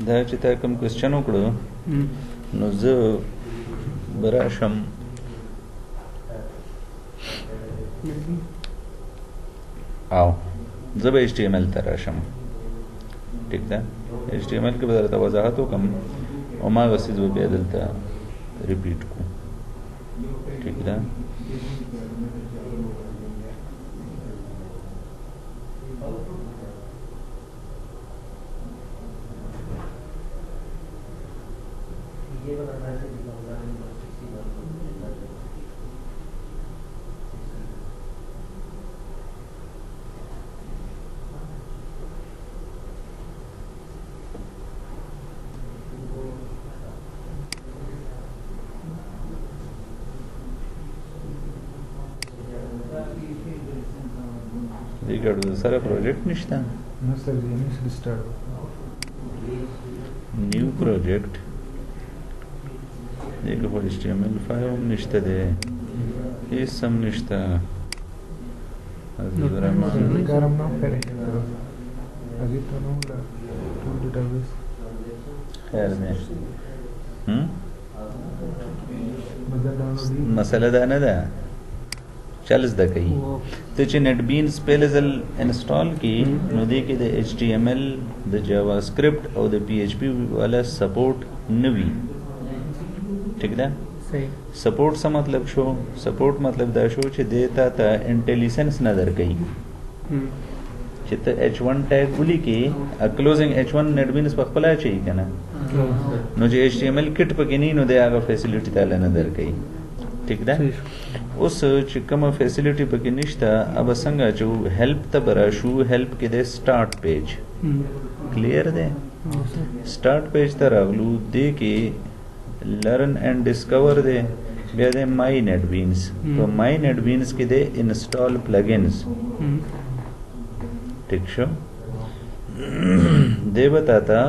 دا چې تا کوم کوېسچن وکړو نو زه به راشم او زه به HTML ته راشم. ټیک ده، HTML کې به درته وضاحت وکړم او هماغه څیز به بیا دلته ریپیټ کړو. ټیک ده. دیگر سره پروجیکٹ نشته. No sir, initially start. New project. دیگر خو HTML5 هم نشته ده. هیڅ هم نشته. کارم نه کوي. اګه ته نو لا ټول ډیټابیس. خیر دی. مسله دا نه ده. چل زده کوي ته چې نت بینز پهله ځل انسټال کی نو دې کې د HTML د جاوا سکرپټ او د PHP والا سپورټ نوي. ټیک ده. صحیح. سپورټ څه مطلب شو؟ سپورټ مطلب دا شو چې دیتا ته انټیلیجنس نه درکې چې ته H1 ټیګ ولیکې کلوزینګ H1 نت بینز په خپل چي کنه نو چې HTML کټ پکې نه نو د هغه فیسیلیټی تعالی نه درکې. ٹھیک ده. اوس چې کومه فیسیلیټي پکې نشته اب څنګه چې هیلپ ته براشو هیلپ کې د سٹارټ پیج کلیر ده. سٹارټ پیج ته راغلو دې کې لرن اینڈ ډیسکور ده بیا د مای نت بینز په مای نت بینز کې د انسټال پلگینز. ٹھیک شو دې بتاتا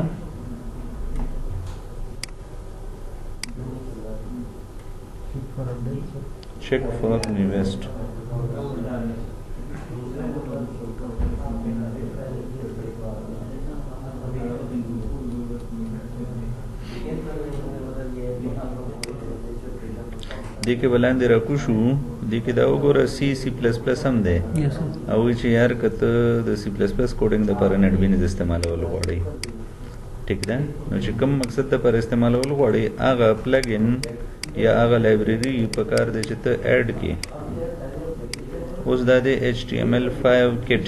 check for newest. دیکھے بلاندې راکو شو دیکھے دا وګوره C++ هم ده او چې یار کته د C++ کوډینګ د پر نت بینز استعمالول غواړي. ٹھیک ده. نو چې کوم مقصد ته پر استعمالول غواړي هغه پلګین یا هغه لایبرری په کار دی چې ته اډ کې اوس دا د HTML5 کټ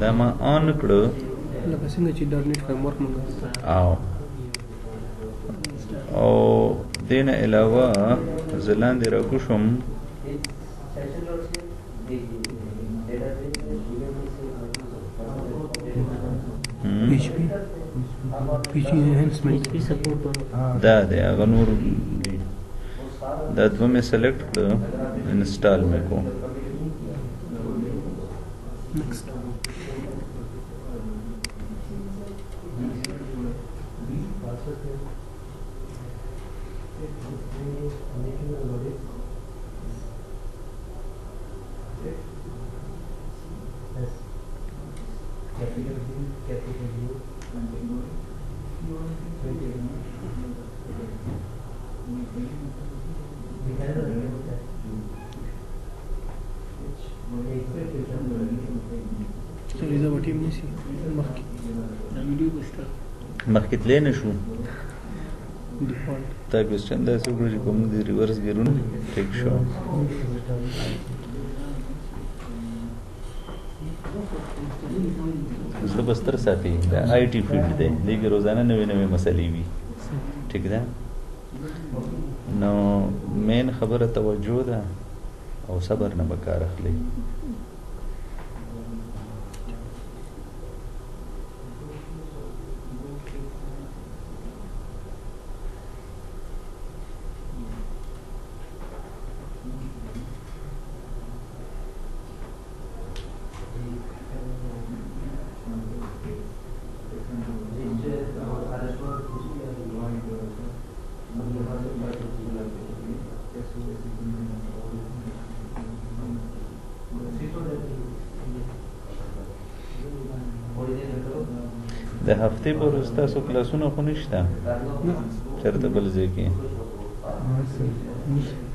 دا ما آن کړو لکه څنګه چې ډارنیټ فریم ورک مونږ او دین علاوه زلان دی راکو شم PHP enhancement دا دی هغه نور دا دو میں سلیکٹ کر انسٹال میں کو مخکې تللی نه شو تا کوېسچن داسې وکړو چې کوم د ریورس ګیرون ټیک شو. زړه بستر ساتي دا IT فیلډ دی دې کې روزانه نوې نوې مسلې وي. ټیک ده. نو مین خبره توجه ده او صبر نه به کار اخلي. Sí, د هفتې پر ورځ تاسو کلاسونه خو نشته چېرته بل ځای کې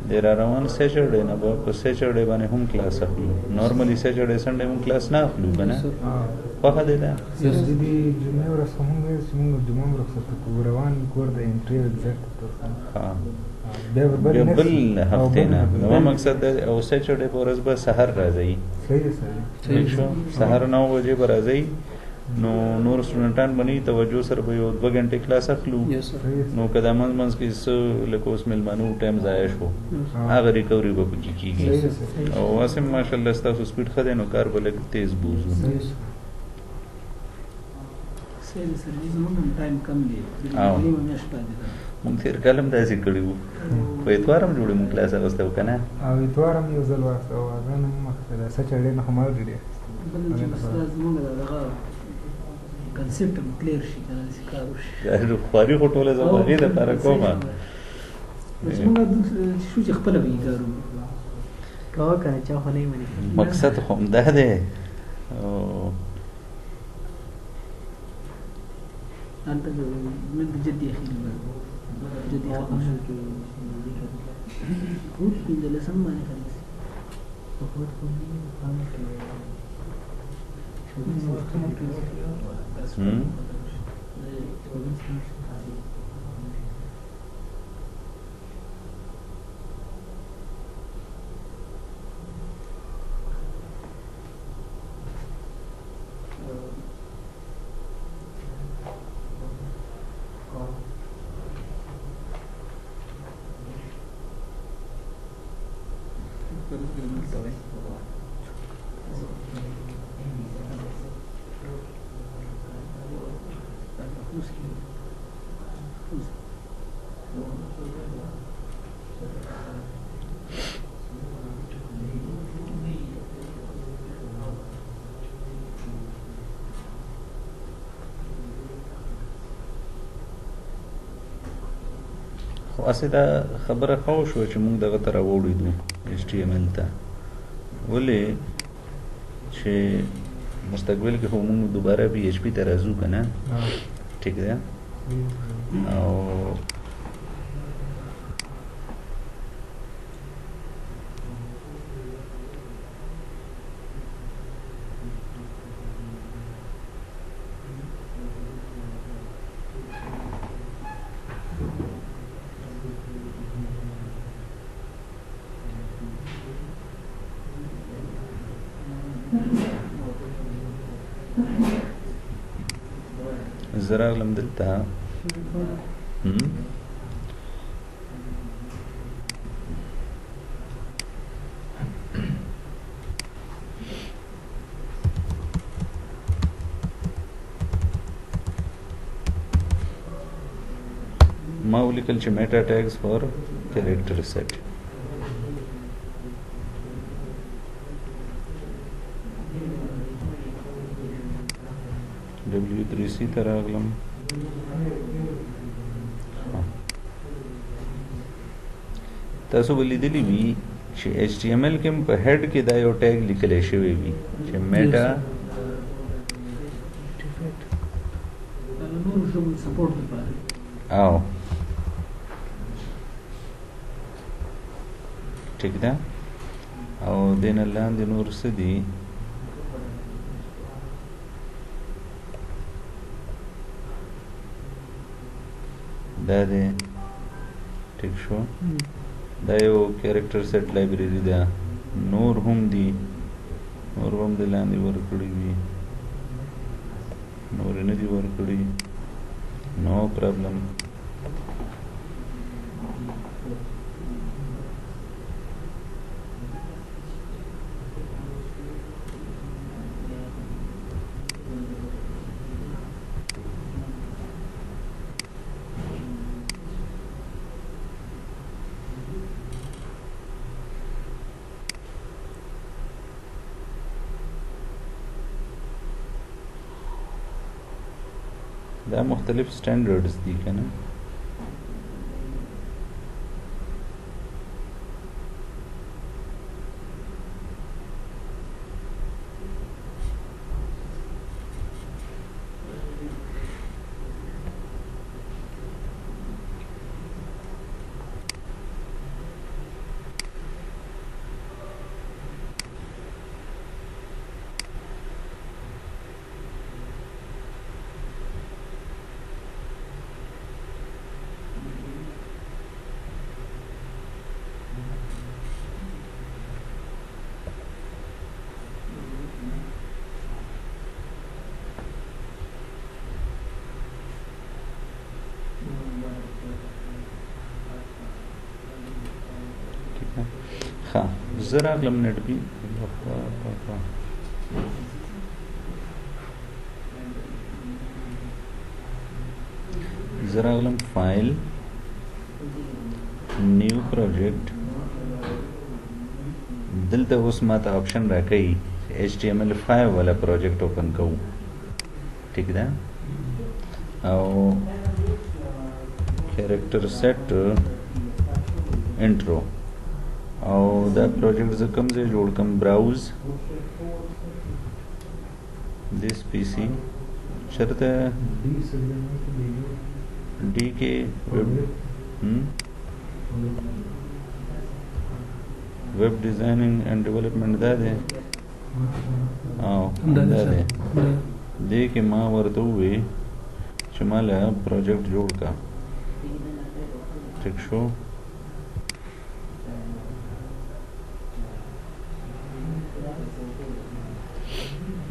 د را روان سیچرډې نه به په سیچرډې باندې هم کلاس اخلو نارملی سیچرډې سنډې هم کلاس نه اخلو که نه خوښه دی دا د دې جمعې ورځ خو موږ ویل چې موږ جمعه هم رخصت کړو روان کور د انټریو اګزیکټ بیا بل هفتې نه زما مقصد دی او سیچرډې په ورځ به سهار راځئ صحیح شو سهار 9 بجې به راځئ نو نور سټوډنټان باندې توجه سره به یو 2 غنټې کلاس اخلو نو که دا منځ کې څه لکه اوس میلمانو ټایم ضایع شو هغه ریکوري به پکې کېږي او واسه ماشاءالله ستاسو سپیډ ښه دی نو کار به لږ تیز بوزو مونږ تېر کال هم داسې کړي وو په اتوار هم جوړې مونږ کلاس اخیستی وو که نه او اتوار هم یو ځل واخیسته او هغه نه هم اخیسته ده سچرډې نه خو ما ډېرې کنسپټ هم کلیر شي کنه داسې کار وشي خواري خو ټوله زه هغې دپاره کومه زمونږ شو چې خپله به یې کار کوه که نه چا خو نه یې مني مقصد خو همدا دی هلته من د جدي اخیل جدي ختم شو خود پنځلسم باندې خلاص خو اسې دا خبره ښه وشوه چې موږ دغه ته راوړېدو HTML ته ولې چې مستقبل کې خو موږ دوباره PHP ته راځو که نه ټیک ده او زه راغلم دلته ما ولیکل چې میټا ټیګز فور کریکټر سیټ W3C ته راغلم تاسو به لیدلی وي چې HTML کې په هډ کې دا یو ټیګ لیکلی شوی وي چې میټا او ټیک ده او دین لاندې نور څه دي دا دی ټیک شو دا یو کیریکټر سیټ لایبرری ده نور هم دي نور هم د لاندې ورکړي وي نور نه دي ورکړي نو پرابلم دا مختلف سټانډرډز دي کنه زراغلم نت بي زراغلم فاइल new project दलते उस माता ऑप्शन राखी HTML5 वाला प्रोजेक्ट ओपन करूँ ठीक है और कैरेक्टर सेट इंट्रो और द प्रोजेक्ट जकम से जोड़ कम ब्राउज दिस पीसी शर्त है डी के वेब डिजाइनिंग एंड डेवलपमेंट दा दे दा दे दे के माँ वर्त हुए चमाला प्रोजेक्ट जोड़ का ठीक शो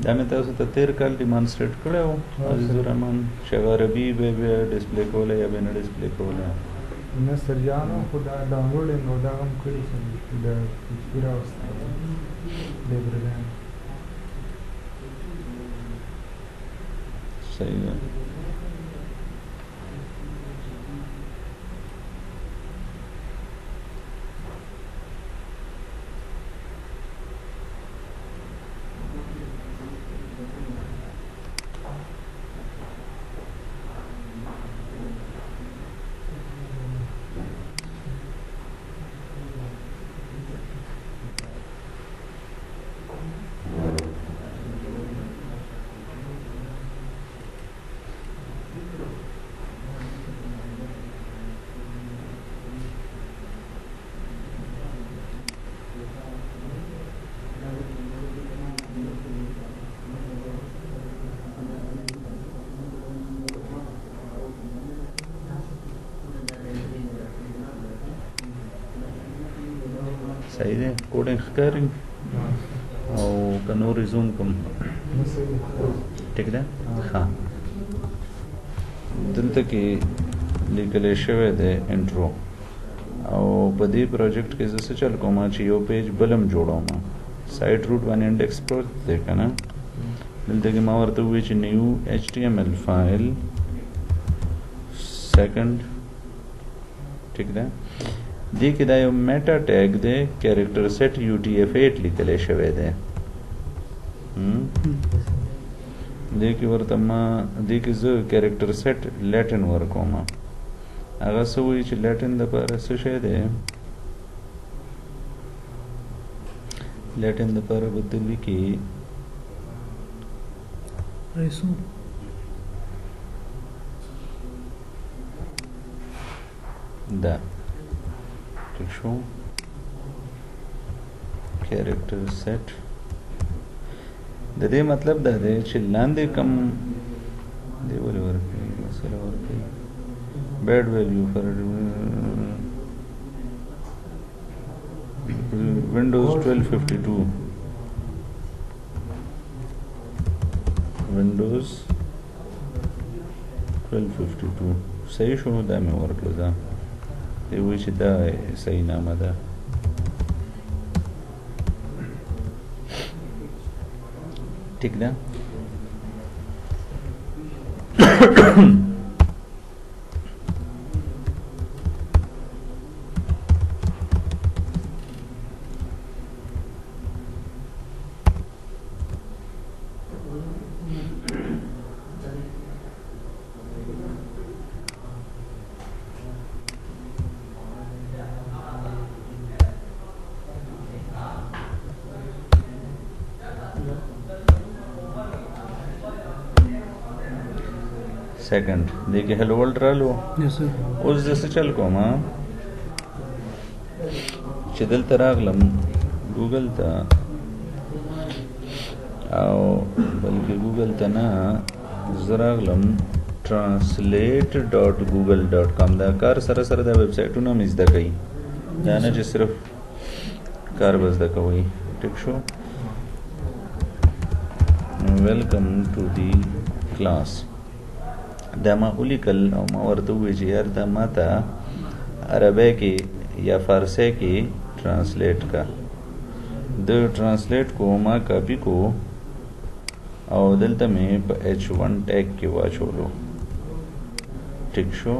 दामे तासु त 13 काल डिमॉन्स्ट्रेट करो अजीजुर रहमान शगारबी बे डिस्प्ले कोले या बिना डिस्प्ले कोले न सरजानो खुदा डाउनलोड नो दागम करी सन द पूरा लेब्रन सही है सही है कोडिंग करें और कनो रिज्यूम कम ठीक है हाँ दलते की लिखले शवे दे इंट्रो और बदी प्रोजेक्ट के जैसे चल को माँ चाहिए पेज बलम जोड़ो माँ साइट रूट वन इंडेक्स पर देखा ना दलते की माँ वर्तु हुई ची न्यू HTML फाइल सेकंड ठीक है दी कि दायो मेटा टैग दे कैरेक्टर सेट UTF-8 लिखले शवे दे दी कि वर्तमा दी कि जो कैरेक्टर सेट लैटिन वर्कोमा अगर सो हुई ची लैटिन द पर सुशे दे लैटिन द पर बदली की रेसू दा शो कैरेक्टर सेट दे मतलब दे चिल्लान दे कम दे बोले वर्क मसला work bad value for Windows 1252 विंडोज 1252 सही शो दा में वर्क लगा ये वही सीधा सही नाम आता ठीक ना सेकंड देखिए हेलो वर्ल्ड रहा लो उस जैसे चल को माँ चिदल तरागलम गूगल था आओ बल्कि गूगल था ना जरागलम translate.google.com दा कार सरा सरा दा वेबसाइट ना मिस दा कहीं जाना जो सिर्फ कार बस दा कोई ठीक शो वेलकम टू दी क्लास दामा उलिकल और मावर्तु विजयर दामाता अरबे की या फारसे की ट्रांसलेट का د ट्रांसलेट को ما کاپی کو او دلته مې په H1 ټیگ کې واچولو ټیک شو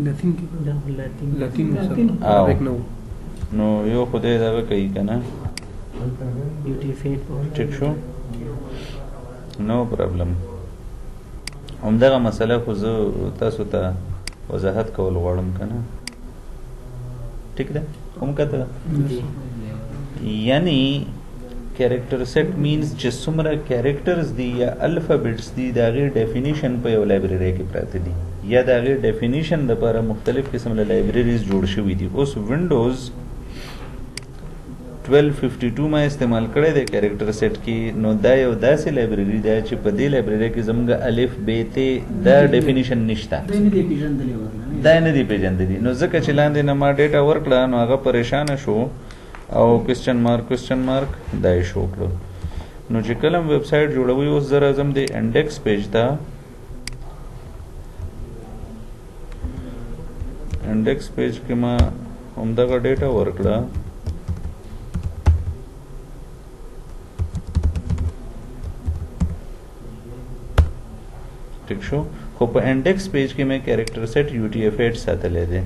لاتین لاتین عربیک نو نو یو خدای دا کوي کنه UTF-8 ټیک شو نو پرابلم همدغه مسله خو زه تاسو ته وضاحت کول غواړم کنه ٹھیک ده هم کته یعنی کریکٹر سیٹ مینز چې څومره کریکٹرز دي یا الفابیټس دي دا غیر ډیفینیشن په یو لایبرری کې پراته دي یا دا غیر ډیفینیشن لپاره مختلف قسم له لایبرریز جوړ شوي دي اوس وینډوز 1252 ما استعمال کړی دی کریکٹر سیٹ کې نو دا یو داسې لایبرری ده چې په دې لایبرری کې زموږ الف ب ت دا ډیفینیشن نشته دا نه دی پیژندلی نو ځکه چې لاندې نه ما ډیټا ورکړه نو هغه پریشان شو او کوېسچن مارک دا یې شو کړو نو چې کله ویب سایټ جوړوي اوس زه راځم د انډیکس پیج ته انډیکس پیج کې ما همدغه ډیټا ورکړه ٹھیک شو خو په انډیکس پیج کې مې کریکٹر سیٹ UTF-8 ساتلې ده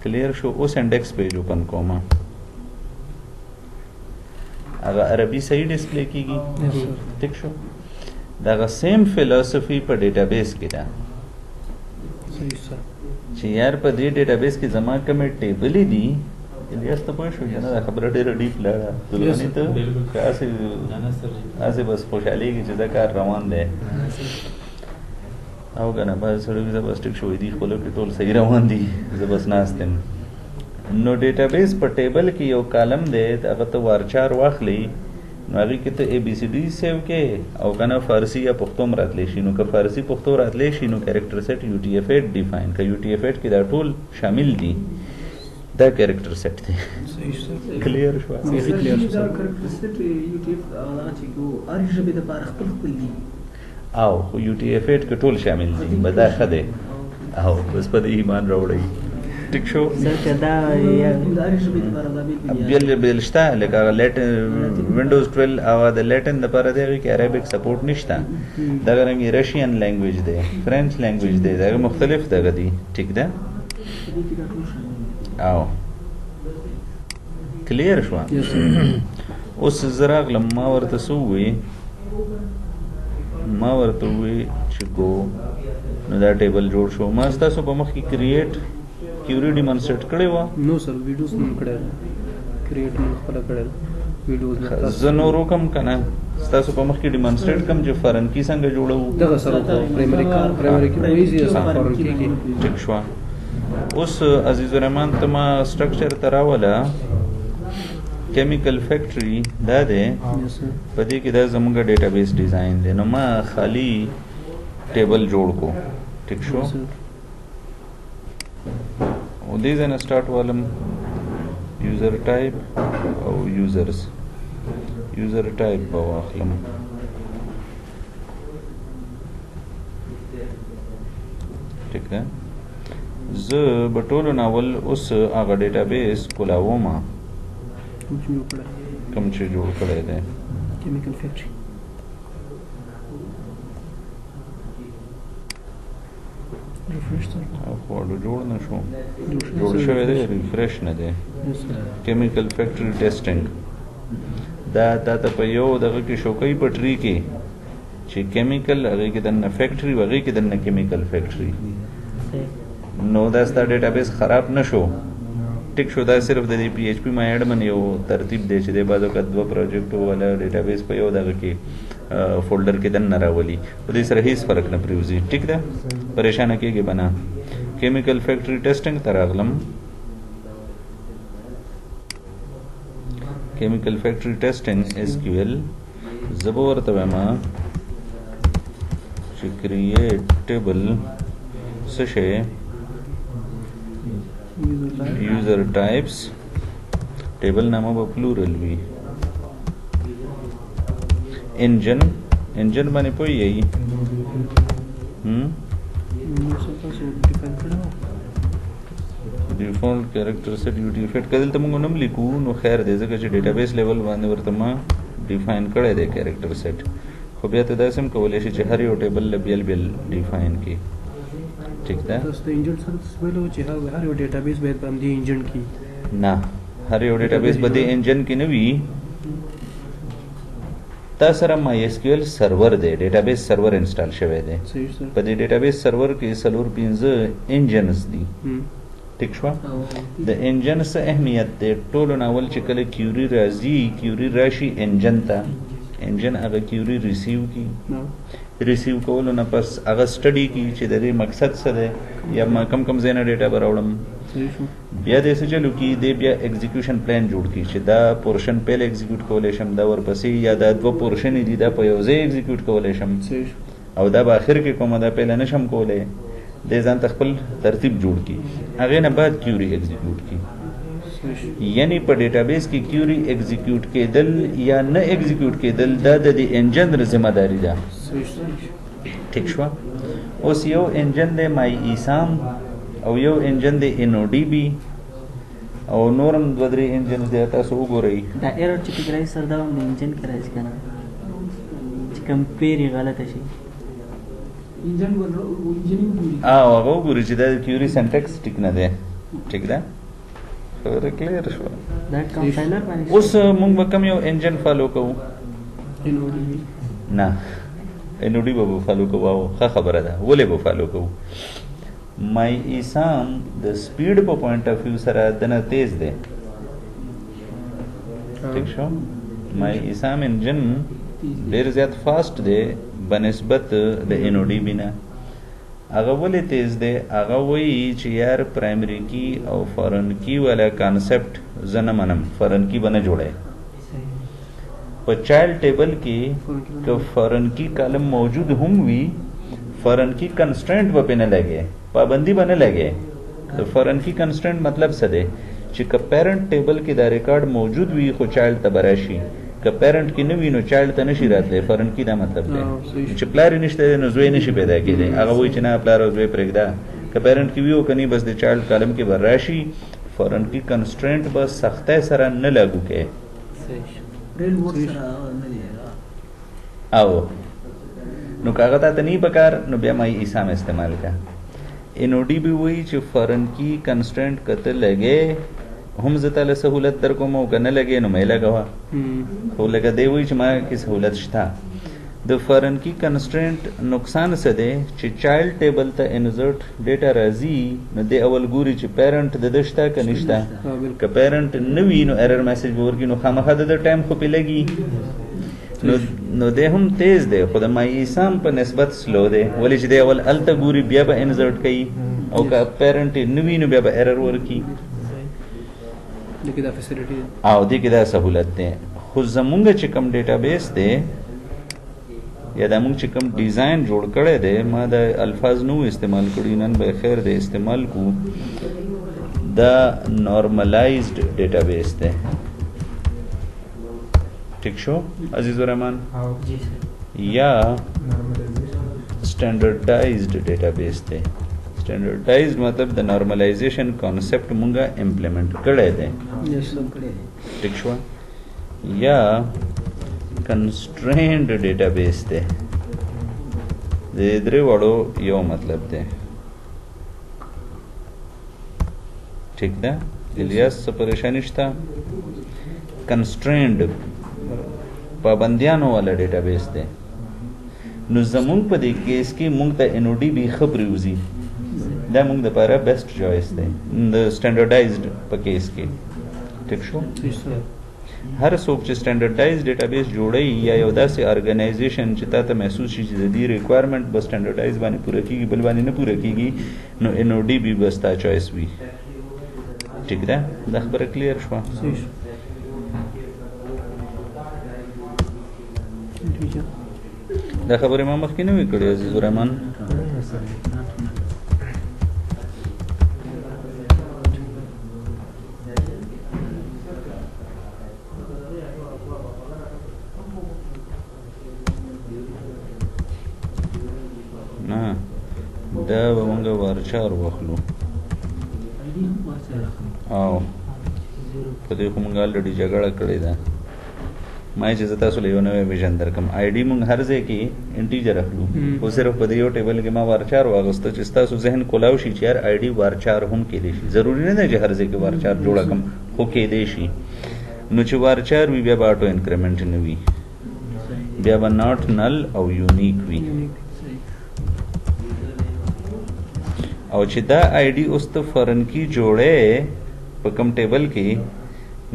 کلیر شو اوس انډیکس پیج اوپن کوم هغه عربي صحیح ډسپلی کیږي ٹھیک شو دا سیم فلسفي په ډیټابیس کې ده چې یار په دې ډیټابیس کې زما کوم ټیبل دي الیاس ته پوه شو نه خبره ډیره ډیپ لاړه دلونی ته اسه بس خوشحالي چې دا کار روان دی او کنه بس سره زه بس ټیک شوې دي خپل کې ټول صحیح روان دي زه بس ناستم نو ډیټابیس په ټیبل کې یو کالم دی هغه ته وارچار واخلي نو هغه کې ته ABCD سیو کې او کنه فارسی یا پښتو راتلی شي نو که فارسی پښتو راتلی شي نو کریکٹر سیٹ UTF-8 ډیفاین که UTF-8 کې دا ټول شامل دي دا کریکٹر سیٹ دی کلیر شو دا کریکٹر سیٹ UTF هغه چې کو ار ژبه د پاره خپل دي او UTF-8 کې ټول شامل دي بدا خده او بس په ایمان راوړی ټیک شو ځکه دا یا د ار ژبه د پاره دا بیل شته لکه لیټن وینډوز 12 او د لیټن د پاره دی کې عربیک سپورټ نشته دا رنګ رشین لینګویج دی فرنچ لینګویج دی دا مختلف دغه دي ټیک ده او کلیر شو اوس زراغ لما ورته سووي ما ورته وی چې کو نو دا ټیبل جوړ شو ما تاسو په مخ کې کریټ کیوري ډیمونستریټ کړی و نو سر ویډیوز نن کړل کریټ نو خپل کړل ویډیوز زه نو روکم کنه تاسو په مخ کې ډیمونستریټ کم چې فارن کی څنګه جوړو دغه سره پرایمری کې وایي چې فارن کې ټیک شو اوس عزیز الرحمن تما سټرکچر تراوله کیمیکل فیکٹری دا ده پدې کې دا زموږ ډیټابیس ډیزاین دی نو ما خالی ټیبل جوړ کو ٹھیک شو او دې ځنه سٹارټ والم یوزر ټایپ او یوزرز یوزر ټایپ په واخلم ٹھیک ده زه بټولو ناول اوس هغه ډیټابیس کولاوم کوم چې جوړ کړی دی کیمیکل فیکټری او خواړو جوړ نه شو جوړ شوی دی ریفریش نه دی کیمیکل فیکټری ټیسټینګ دا ته په یو دغه کې شوکۍ پټري کې چې کیمیکل هغه کې دنه فیکټری وغه کې دنه کیمیکل فیکټری نو دا ستا ډیټابیس خراب نشو ټیک شو دا صرف د PHP ما ایډمن یو ترتیب دی چې د بازو کډ دوه پروجیکټ ولا ډیټابیس په یو دغه کې فولډر کې دن راولي په دې سره هیڅ فرق نه پریوزي ټیک ده پریشان کېږي بنا کیمیکل فیکټری ټیسټینګ تراغلم کیمیکل فیکټری ټیسټینګ SQL زبر ورته ما چې کریټ ټیبل څه شي user types table नाम अब plural भी engine माने कोई यही डिफॉल्ट कैरेक्टर सेट यूटिफाइड کدل ته موږ نوم لیکو نو خیر دی ځکه چې ډیټابیس لیول باندې ورته ما ډیفاین کړی دی کیریکټر سیټ خو بیا ته داسې هم کولی شي چې هر یو ټیبل له بیل بیل ډیفاین کړي ٹھیک ده تاسو د انجن سره ویلو چې هر یو ډیټابیس باید په همدې انجن کې نه هر یو ډیټابیس په دې انجن کې نه وي تا سره مای اس کیو ایل سرور دی ډیټابیس سرور انسټال شوی دی صحیح سره په دې ډیټابیس سرور کې څلور پنځه انجنز دي ٹھیک شو د انجن څه اهمیت دی ټولو ناول چې کله کیوري راځي کیوري راشي انجن ته انجن هغه کیوري ریسیو کی ریسیو کولو نه پس هغه سټډي کی چې د دې مقصد څه دی یا ما کم کم زینه ډیټا براوړم بیا د څه چلو کی دی بیا ایگزیکیوشن پلان جوړ کی چې دا پورشن پهل ایگزیکیوټ کولای شم دا ورپسې یا دا دوه پورشن دي دا په یو ځای ایگزیکیوټ کولای شم او دا په اخر کې کوم دا پهل نشم کولای د ځان خپل ترتیب جوړ کی هغه نه بعد کیوري ایگزیکیوټ کی یعنی په ډیټابیس کې کیوري ایگزیکیوټ کېدل یا نه ایگزیکیوټ کېدل دا د انجن ذمہ داری ده ٹھیک شو اوس یو انجن د مای ایسام او یو انجن د ان او ډی بی او نورم دوه درې انجن د تاسو وګورئ دا ایرر چې پکې سر دا د انجن کې راځي کنه چې کمپیری غلطه شي انجن هغه وګورئ چې دا کیوري سنټیکس ټیک نه ده ټیک ده خبره کلیر شو دا کمپایلر باندې اوس موږ به کوم یو انجن فالو کوو نه ان او ډی به فالو کوو ښه خبره ده ولې به فالو کوو مای ایسام د سپیډ په پوینټ اف ویو سره دنه تیز دی ٹھیک شو مای ایسام انجن ډیر زیات فاست دی بنسبت د ان او ډی بی نه هغه ولې تیز دی هغه وایي چې یار پرایمری کی او فارن کی والا کانسپټ زه نه منم فارن کی به نه جوړی په چایلډ ټیبل کې که فارن کی کالم موجود هم وي فارن کی کنسټرنټ به پې نه لګی پابندي به نه لګی د فارن کی کنسټرنټ مطلب څه دی چې که پیرنټ ټیبل کې دا ریکارډ موجود وي خو چایلډ ته به راشي که پیرنټ کې نه وي نو چایلډ ته نشي راتلی فارن کی دا مطلب دی چې پلار یې نشته دی نو زوی نشي پیدا کېدی هغه وایي چې نه پلار او زوی پرېږده که پیرنټ کې وي او که نه بس د چایلډ کالم کې به راشي فارن کی کنسټرنټ به سختۍ سره نه لاګو کوي او نو کاغه ته نه پکار نو بیا مای ایسام استعمال کا ان او ډی بی وی چې فارن کی کنسټرنټ کته لګي هم زته له سہولت در کوم او کنه لګي نو مې لګوا خو لګه دی وی چې ما کی سہولت شته د فارن کی کنسټرنټ نقصان څه دی چې چایلډ ټیبل ته انسرټ ډیټا راځي نو د اول ګوري چې پیرنټ د دشتا ک نشتا ک پیرنټ نوی نو ایرر میسج ورګي نو خامخا د ټایم خو په لګي نو د هم تیز دی خو د مای ایسام په نسبت سلو دی ولې چې د اول الته ګوري بیا به انسرټ کوي او ک پیرنټ نوی نو بیا به ایرر ورکی دغه دا فیسیلیټي او دغه دا سہولت ده خو زمونږ چې کوم ډیټابیس دی یا دا موږ چې کوم ډیزاین جوړ کړی دی ما د الفاظ نو استعمال کړي نن به خیر دی استعمال کو دا نارملایزډ ډیټابیس دی ٹھیک شو عزیز الرحمن جی سر یا سٹینډرډایزډ ډیټابیس دی سٹینډرډایزډ مطلب د نارملایزیشن کانسپټ مونږه امپلیمنٹ کړی دی ٹھیک شو یا کنسټرینډ ډیټابیس دی د درې وړو یو مطلب دی ٹھیک ده الیاس څه پریشانی شته کنسټرینډ پابندیانو والا ډیټابیس دی نو زمونږ په دې کیس کې مونږ ته ان او ډی بی خبرې وزي دا مونږ د لپاره بیسټ چوایس دی د سټینډرډایزډ په کیس کې ټیک شو هر څوک چې سټینډرډایز ډیټابیس جوړي یا یو داسې ارګنایزیشن چې تاسو محسوس شي چې د دې ریکوایرمنټ بس سټینډرډایز باندې پوره کیږي بل باندې نه پوره کیږي نو ان او ډی بی بس تا چوایس وي ٹھیک ده دا خبره کلیر شو دا خبره ما مخکې نه وی کړې عزیز الرحمن نه دا به مونږ ورچار واخلو او په دې کوم غالډي جګړه کړې ده ما چې زتا سره یو نوې ویژن درکم آی ډي مونږ هر ځای کې انټیجر اخلو خو صرف په دې یو ټیبل کې ما وارچار واغسته چې تاسو ذهن کولاو شي چې یار آی ډي وارچار هم کېدی شي ضروری نه ده چې هر ځای کې وارچار جوړه کم خو کېدی شي نو چې وارچار وي بیا به اټو انکریمنټ نه وي بیا به ناٹ نل او یونیک وي او چې دا آی ډي اوس ته فورن کی جوړې په کوم ټیبل کې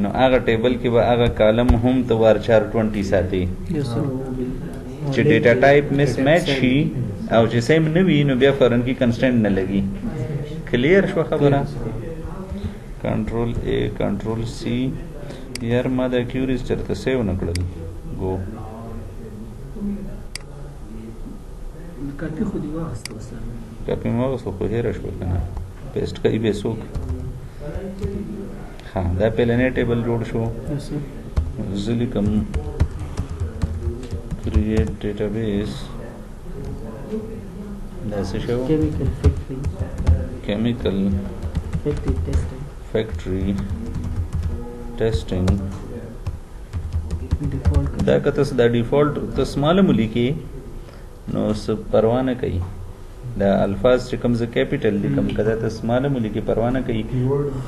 نو هغه ټیبل کې به هغه کالم هم ته وارچار 20 ساتي چې ډیټا ټایپ مس میچ شي او چې سیم نه وي نو بیا فورن کی کنسټنټ نه لګي کلیر شو خبره کنټرول ا کنټرول سی یار ما دا کیوریز چرته سیو نکړل گو کاپی خو دی واغسته وسره کاپی ما وسو خو هیر شو کنه پیسټ کوي به سوک ها دا پهلنې ټیبل جوړ شو زلی کم کریټ ډیټابیس دا څه شو کیمیکل فیکټری ټیسټینګ دا کته دا ډیفالت تسماله ملي نو څه پروا نه کوي دا الفاظ چې کوم ز کیپټل لیکم کدا تسماله ملي کې پروا نه کوي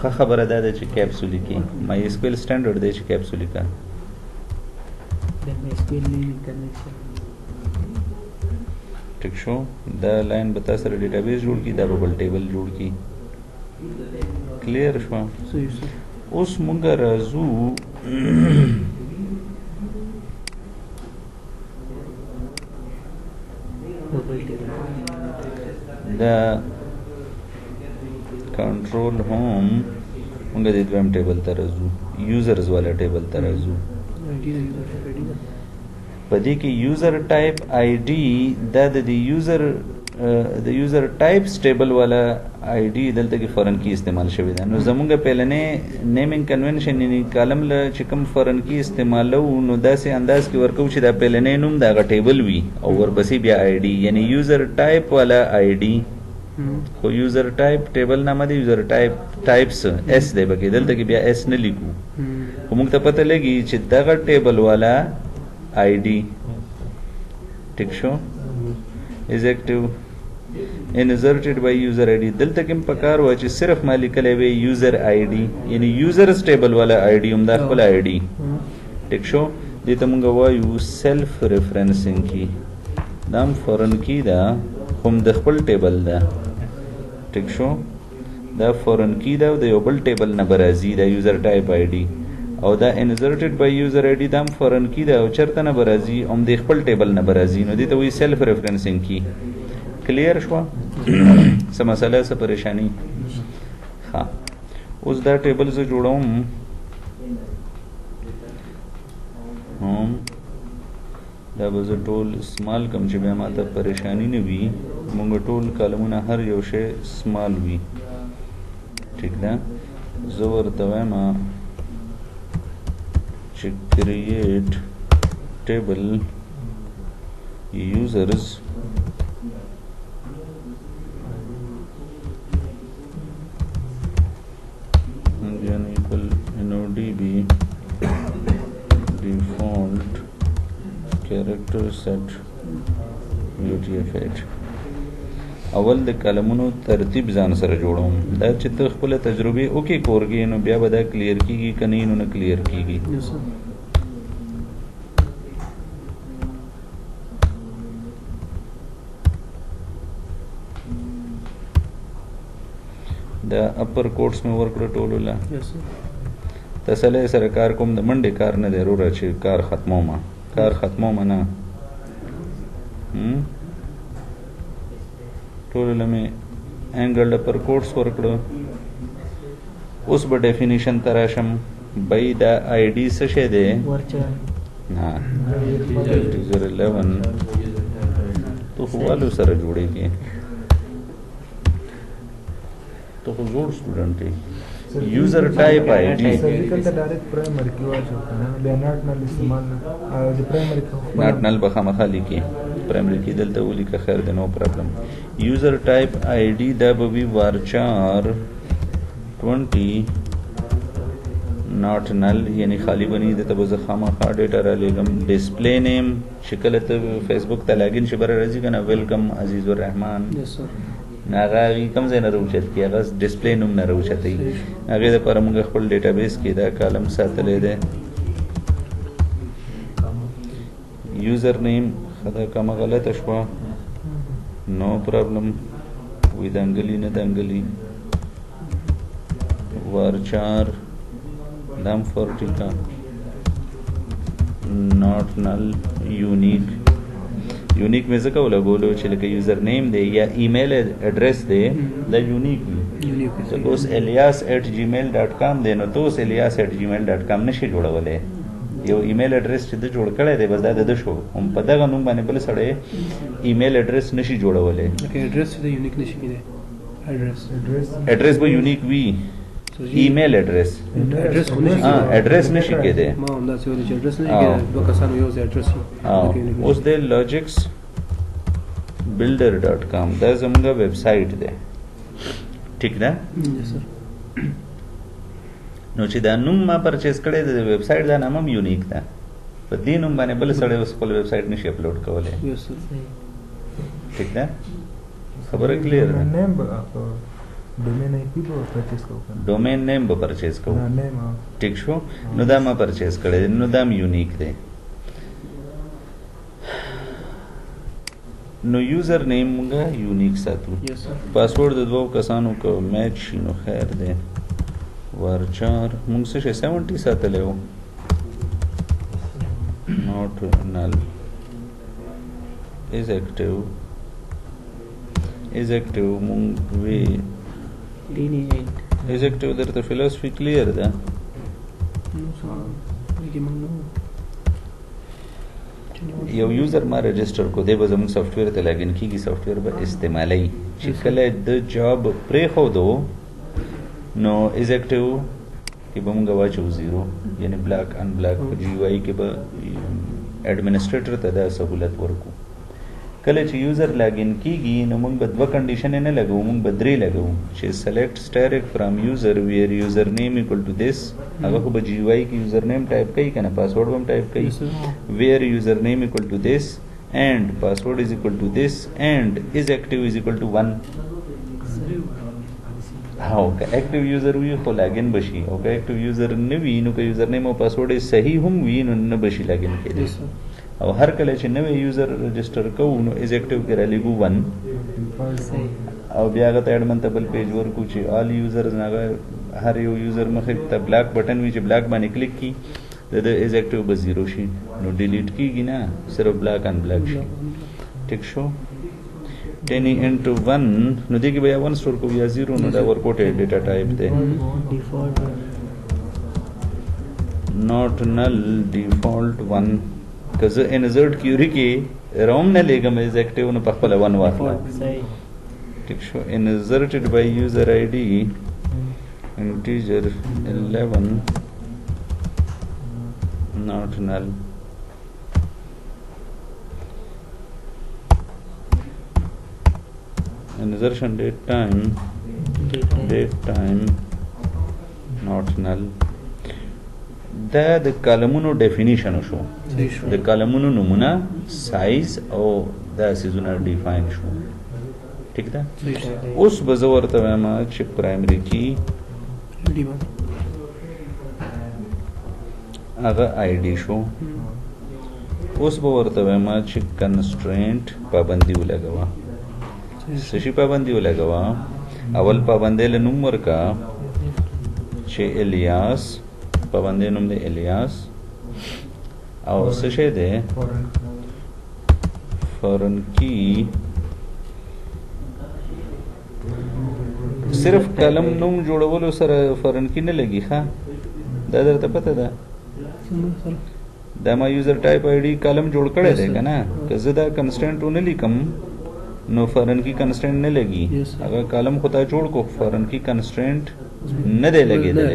خه خبره ده چې کیپسول کې مای اس کیو ایل سټانډرډ دی چې کیپسول کا ټیک شو دا لاین به تاسو سره ډیټابیس جوړ کی دا بل ټیبل جوړ کی کلیر شو اوس مونږ راځو دا کنټرول هوم موږ د دویم ټیبل ته راځو یوزرز والا ټیبل ته راځو په دې کې یوزر ټایپ آی ډي دا د یوزر ټایپس ټیبل والا آی ډي دلته کې فورن کی استعمال شوی ده نو زمونږ پهلنې نیمینګ کنونشن یعنی کالم له چې کوم فورن کی استعمالو نو داسې انداز کې ورکو چې دا پهلنې نوم دا غ ټیبل وي او ورپسې بیا آی ډي یعنی یوزر ټایپ والا آی ډي خو یوزر ټایپ ټیبل نامه دی یوزر ټایپس اس دی بګې دلته کې بیا اس نه لیکو خو موږ ته پته لګي چې دغه ټیبل والا آی ډي ټیک شو از اکټیو inserted by user id دلته کوم پکار و چې صرف مالک لوي user id یعنی users table والا id هم دا خپل id ټیک شو دې ته موږ وایو self referencing کی دام فورن کی دا هم د خپل ټیبل دا ټیک شو دا فورن کی دا د یو بل ټیبل نه برازي دا user type id او دا inserted by user id دام فورن کی دا او چرته نه برازي هم د خپل ټیبل نه برازي نو دې ته وایي self referencing کی کلیر شو څه مسله څه پریشانی ها اوس دا ټیبل زه جوړوم دا به زه ټول سمال کم چې بیا ماته پریشانی نه وي مونږ ټول کالمونه هر یو شی سمال وي ټیک ده زه ورته وایم چې کریټ ټیبل یوزرز equal NODB default character set UTF-8 اول د کلمونو ترتیب ځان سره جوړوم دا چې ته خپل تجربه وکي کورګي نو بیا به دا کلیر کیږي کني نو نه کلیر کیږي دا اپر کوټس مې ورکړه ټولو لا تسلی سره کار کوم د منډې کار نه دی روره چې کار ختموم نه ټولو له مې انګل اپر کوټس ورکړه اوس به ډیفینیشن ته راشم بای دا آی ډي څه شی دی نه 011 تو خو والو سره جوړېږي تو خو زوړ سټوډنټ دی یوزر ټایپ آی ډي لیکل ته ډایرکټ پرایمری کې واچو کنه بیا ناٹ نل استعمال او د پرایمری ناٹ نل به خامخا لیکي پرایمری کې دلته ولیکه خیر دی نو پرابلم یوزر ټایپ آی ډي دا به وی وارچار 20 not null यानी खाली बनी दे तब खामा खा डेटा रा लेगम डिस्प्ले नेम शक्ल त फेसबुक त लॉगिन शबर रजी कना वेलकम अजीजुर रहमान यस सर नागागी कम से न रुचत किया बस डिस्प्ले नुम न रुचत ही आगे द पर मोंगे खपल डेटाबेस की दा कॉलम सातले दे यूजर नेम खदा कम गलत अशवा नो प्रॉब्लम विद अंगली न दंगली वारचार दम 40 का नॉट नल यूनिक में जका वाला बोलो चले के यूजर नेम दे या email address they the unique suppose elias@gmail.com देनो तो elias@gmail.com नशे जोड़वले यो ईमेल एड्रेस सिद्ध जोड़ कळे दे बस दा शो हम पता का नुम बाने बले सडे ईमेल एड्रेस नशी जोड़वले ओके एड्रेस सिद्ध यूनिक नशी किदे एड्रेस वो यूनिक वी ईमेल एड्रेस एड्रेस नशी के दे ما هم دا څه ولې address نه کې دوه کسانو یو ځای address اوس د logix builder.com دا زموږه ویب سټ ده ٹھیک ده yes sir نو چې دا نوم ما پرچیز کړی د ویب سټ دا نام هم یونیک ده په دې نوم باندې بل سړی اوس خپل ویب سټ نشي اپلوډ کولای yes sir ٹھیک ده خبره کلیر ده name domain IP को परचेज को domain name به پرچیز کوو name ٹھیک شو نو دا ما پرچیز کړی نو دا یونیک ده نو یوزر نیم موږ یونیک ساتو yes sir password د دوه کسانو کو میچ شي نو خیر ده ورچار موږ څه 70 ساتلې وو not null is active موږ وی is active درته فلسفي کلیر ده نو سر لکه موږ نو یو یوزر ما رجسٹر کو دی به زموږ سافټویر ته لاګین کیږي سافټویر به استعمالي چې کله د جاب پرې خو دو نو از اکټیو کې به موږ واچو 0 یعنی بلاک ان بلاک جی یو آی کې به ایڈمنسټریټر ته دا سہولت ورکو کله چې یوزر لاګین کیږي نو موږ به دوه کنډیشن نه لګو موږ به درې لګو چې سلیکټ سټیرک فرام یوزر ویر یوزر نیم ایکوال ټو دیس هغه خو به جی یو آی کې یوزر نیم ټایپ کوي کنه پاسورډ هم ټایپ کوي where username equal to this and password is equal to this and is active is equal to 1 हाँ का active user वही तो लॉगिन बशी और का active user ने भी नो का यूजर नेम और पासवर्ड सही हम वी न बशी लॉगिन के दे और हर कले छ नवे यूजर रजिस्टर को नो इज एक्टिव के रलीगु 1 और ब्यागत एडमंटेबल पेज वर कुछ ऑल यूजर्स नागा हर यो यूजर मखे त ब्लैक बटन वी ब्लैक बाने क्लिक की द इज एक्टिव ब 0 शी नो डिलीट कीगी ना सिर्फ ब्लैक एंड ब्लैक शी ठीक शो 10 into 1 नो देखिए भैया 1 स्टोर को या 0 नो दा work coated data type they not null default 1 cuz insert query के रोम न लेगा मैं इज एक्टिव न पखपल 1 वाला ठीक show inserted by user id integer 11 not null insertion date time not null دا د کالمونو ډیفینیشن شو د کالمونو نمونه سایز او دا سیزونه ډیفاین شو ٹھیک ده اوس به زه ورته وایم چې پرایمری کی هغه آی ډی شو اوس به ورته وایم چې کنسټرینټ پابندي ولګوا سشي پابندي ولګوا اول پابندي له نوم ورکا چې الیاس پابندي نوم دی الیاس او سشه ده فورن کی صرف کلم نوم جوړولو سره فورن کی نه لګي ښا دا درته پته ده دا ما یوزر ټایپ آی ډی کلم جوړ کړی دی کنه که زه دا کنسټنټ ونه لیکم نو فورن کی کنسټنټ نه لګي اگر کلم خدا جوړ کو فورن کی کنسټنټ نه دی لګیدل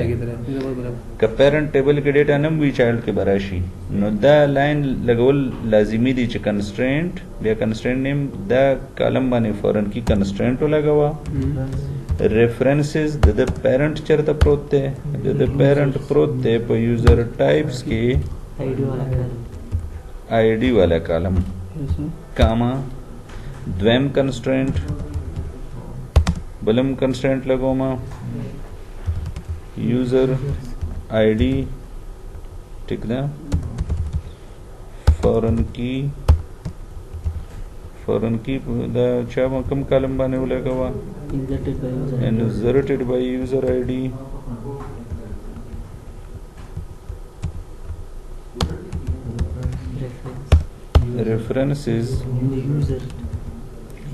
که پیرنٹ ټیبل کې ډیټا نم وی چایلډ کې براشي نو دا لاین لګول لازمی دی چې کنسټرینټ بیا کنسټرینټ نیم دا کالم باندې فورن کی کنسټرینټ لګوا references the parent चरता प्रोत थे द पेरेंट प्रोत थे पर यूजर टाइप्स के आईडी वाला कॉलम कामा द्वैम कंस्ट्रेंट बलम कंस्ट्रेंट लगोमा यूजर आईडी ठीक ना फॉरेन की चा कम कॉलम बने वाला गवा inserted by user ID references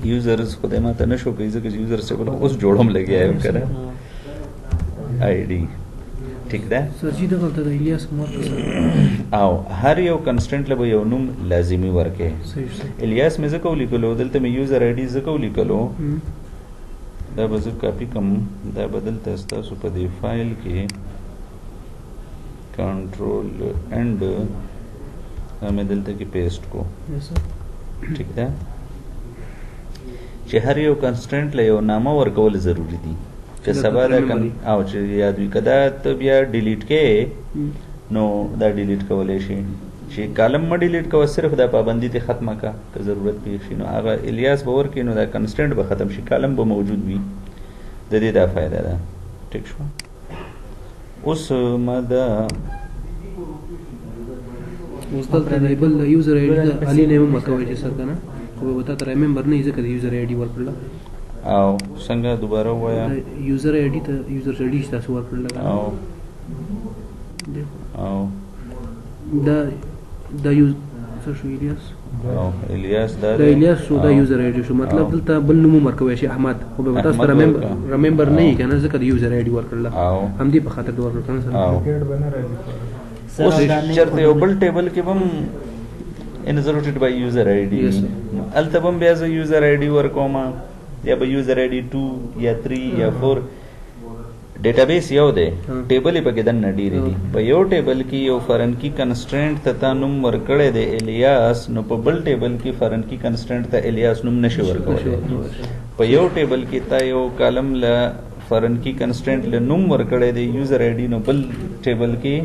users खुद माता न शो कई जगह यूजर से बोला उस जोड़म लगे है करा आईडी ठीक है सर जी दा गलत है इलियास कुमार आओ हर यो कंस्टेंट लब यो नुम लाजिमी वर्के सही सही इलियास में जको लिखलो दलते में यूजर आईडी जको लिखलो दा बजर काफी कम दा बदलता है सुपर दी फाइल के कंट्रोल एंड हमें दलते की पेस्ट को यस सर ठीक है हर यो कंस्टेंट ले यो नामा वर्कवल जरूरी थी कि सवाल आओ याद भी कदा तब या डिलीट के नो दा डिलीट का वाले शी कॉलम में डिलीट का सिर्फ दा पाबंदी ते खत्म का जरूरत भी शी नो आगा इलियास बोर के नो दा कंस्टेंट ब खत्म शी कॉलम ब मौजूद भी दे दा फायदा दा ठीक शो उस मदा उस्तल लेबल यूजर आईडी अली ने मकवाई सर का ना वो बता तो रिमेंबर नहीं जकर यूजर आईडी वर्क करला आओ संगा दोबारा हुआ या यूजर आईडी तो यूजर आईडी से वर्क करला आओ आओ द यूज सर शो इलियास आओ इलियास द इलियास शो द यूजर आईडी शो मतलब दलता बल्लू मरकवे शे अहमद वो बता तो रिमेंबर नहीं कहना जकर यूजर आईडी वर्क करला आओ हम दी बखातर वर्क करना सर आओ टिकट बना रहे उस चरते ओबल टेबल के बम inserted by user ID Yes, sir. अल्तबम बेज user ID वर्कोमा या ब user ID 2 या 3 या 4 डेटाबेस यो दे टेबल पे के दन नडी री ब यो टेबल की यो फरन की कंस्ट्रेंट तथा नुम वर्कड़े दे एलियास नो पबल टेबल की फरन की कंस्ट्रेंट ता एलियास नुम नशे वर्कड़े प यो टेबल की ता यो कॉलम ला फरन की कंस्ट्रेंट ले नुम वर्कड़े दे यूजर आईडी नो बल टेबल की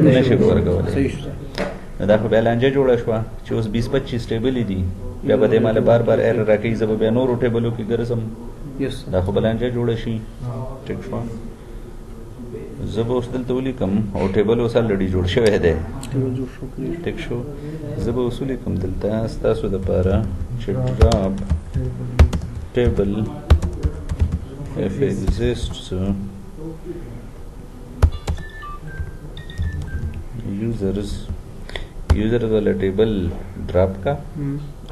नशे वर्कड़े सही दा खो बैलेंस जोड़ा शवा जो 20-25 टेबल ही दी या बदे माले बार-बार एरर रखी जब बे नो टेबलों की गरसम यस दा खो बैलेंस जोड़ा शी ठीक शवा जब उस दिल तोली कम और टेबल उस ऑलरेडी जोड़ शवे दे ठीक शो जब उसूली कम दिलता अस्ता सु द पारा drop table if exists user वाला टेबल ड्रॉप का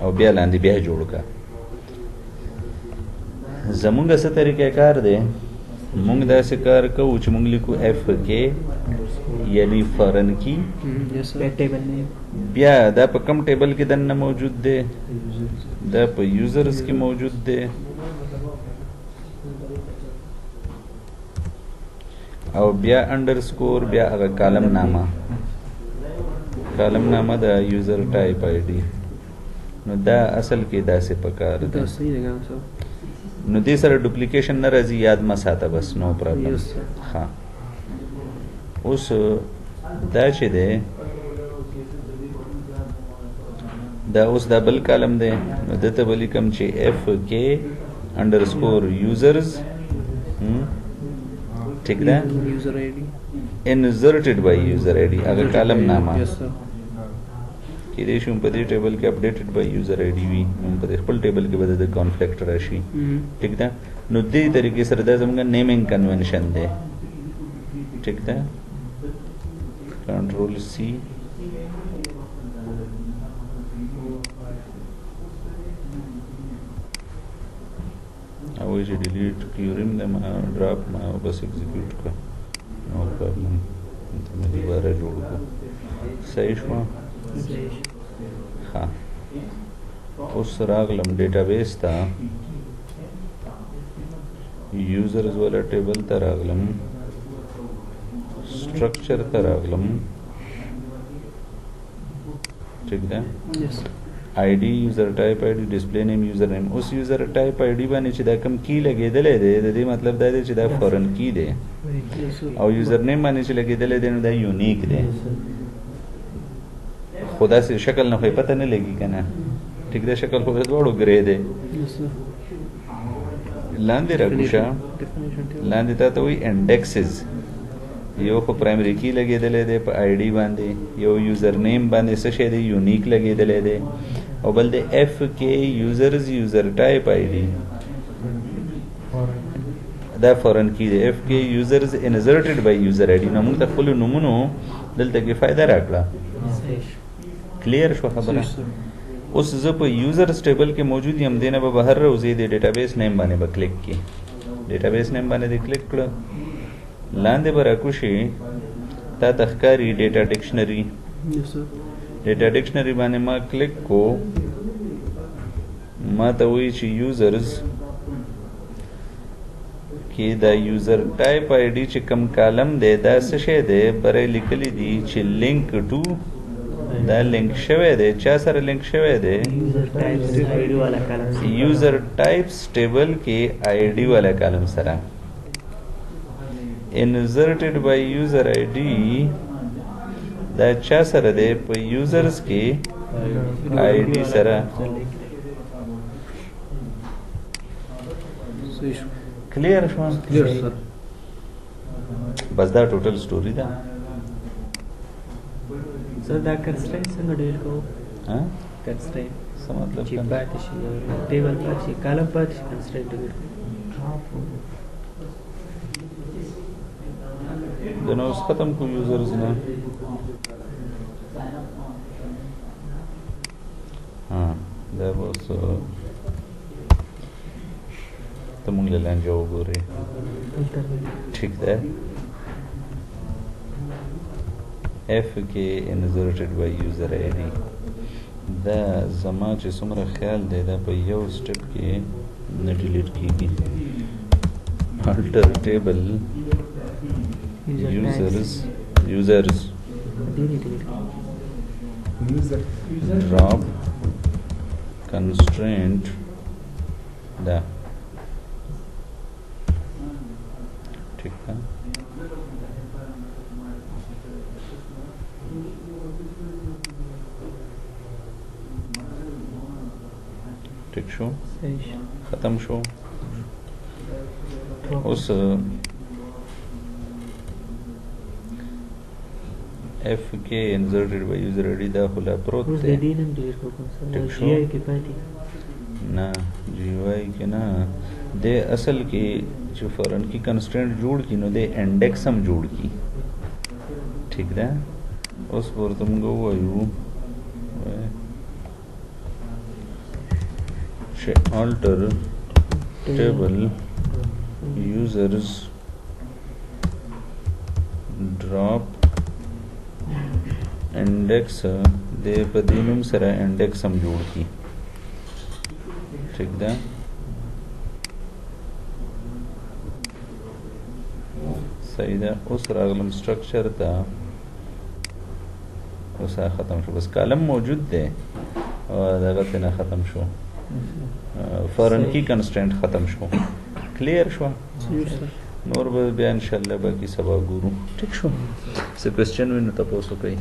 और ब्या लांदी ब्या जोड़ का जमुंग ऐसे तरीके कार दे मुंग ऐसे कार का उच मुंग लिखू एफ के यानी फॉरेन की यस सर टेबल में ब्या दा पर कम टेबल के दन मौजूद दे दा पर यूजर्स की मौजूद दे और ब्या अंडरस्कोर ब्या अगर कॉलम नामा दा यूजर टाइप आईडी नो दा असल के दा से पकार तो सही है सर नो दे सर डुप्लीकेशन न रजी याद मसाता बस नो प्रॉब्लम Yes, sir. हाँ उस दा छे दे दा उस डबल कॉलम दे नो देते बली कम छे एफ के अंडरस्कोर यूजर्स ठीक है user ID inserted by user ID अगर कॉलम नामा यस सर किदेशुम पदे टेबल के अपडेटेड बाय यूजर आईडी वी हम पदे फुल टेबल के बदले कॉन्फ्लिक्ट राशि ठीक है नुद्दी तरीके से रदा जमगा नेमिंग कन्वेंशन दे ठीक है कंट्रोल सी अब ये डिलीट क्यूरिंग दे मा ड्रॉप मा बस एग्जीक्यूट का नो प्रॉब्लम तो मैं दोबारा जोड़ को सही हुआ हाँ उस रागलम डेटाबेस था यूजर्स वाला टेबल था रागलम स्ट्रक्चर था रागलम ठीक है yes ID user type ID display name user name उस यूजर टाइप आईडी बाने چې دا کم کی لګیدلې ده د دې مطلب دا دی چې دا فورن کی ده او یوزر نیم باندې چې لګیدلې ده نو دا یونیک ده خدا سے شکل نه خو پته نه لګي کنه ٹھیک ده شکل خو دواړو ګری ده لاندې راګوشه لاندې ته وی انډیکسز یو خو پرایمری کی لګیدلې ده په آی ډی باندې یو یوزر نیم باندې څه شی دی یونیک لګیدلې ده او بل د اف کې یوزرز یوزر ټایپ آی ډی دا فورن کی دی اف کې یوزرز انسرټډ بای یوزر آی ډی نو موږ د خپل نمونو دلته کې فائدہ راکړه کلیر شو خبره اوس زه په یوزرز ټیبل کې موجود یم دینه به بهر راوځي د ډیټابیس نیم باندې به کلیک کی ډیټابیس نیم باندې کلیک کړه لاندې به راکوشي تا تخکاری ډیټا ډکشنری ډیټا ډکشنری باندې ما کلیک کو ما ته وایي چې یوزرز کې دا یوزر ټایپ آی ډی چې کم کالم دی دا څه شی دی برای لیکلی دی چې لینک ټو دا لینک شوی دی چا سره لینک شوی دی یوزر ټایپس ټیبل کې آی ډی والا کالم سره inserted by user ID دا چا سره دی په یوزرز کې ID سره کلیر شو بس دا ټوټل سټوري ده سر دا کنسټرین څنګه ډیل کوو ها کنسټرین څه مطلب چې پاتې شي ټیبل پاتې شي کالم پاتې شي کنسټرین ډیل د نو اوس ختم کو یوزرز نه ها دا اوس ته مونږ له لاندې وګورئ ٹھیک ده اف کې انسرټډ بای یوزر آی ډی دا زما چې څومره خیال دی دا په یو سټپ کې نه ډیلیټ کیږي الټر ټیبل users drop constraint da ठीक है ठीक शो खत्म शो उस एफ के inserted by user ID دا خلا پروت دی د دې نن ډیر کوم سره جی آی کې پاتې نه جی آی کې نه د اصل کې چې فورن کی کنسټرینټ جوړ کی نو د انډیکس هم جوړ کی ٹھیک ده اوس ورته موږ وایو چې alter table users drop index दे पदीनुम सरा इंडेक्स हम जोड़ की ठीक है सही है उस रागलम स्ट्रक्चर था उसा ख़त्म शो बस कॉलम मौजूद थे और दगत ना ख़त्म शो फॉरेन की कंस्ट्रेंट ख़त्म शो क्लियर शो नूर बयान इंशाल्लाह बाकी सबा गुरु ठीक शो से क्वेश्चन में न तपोसो कई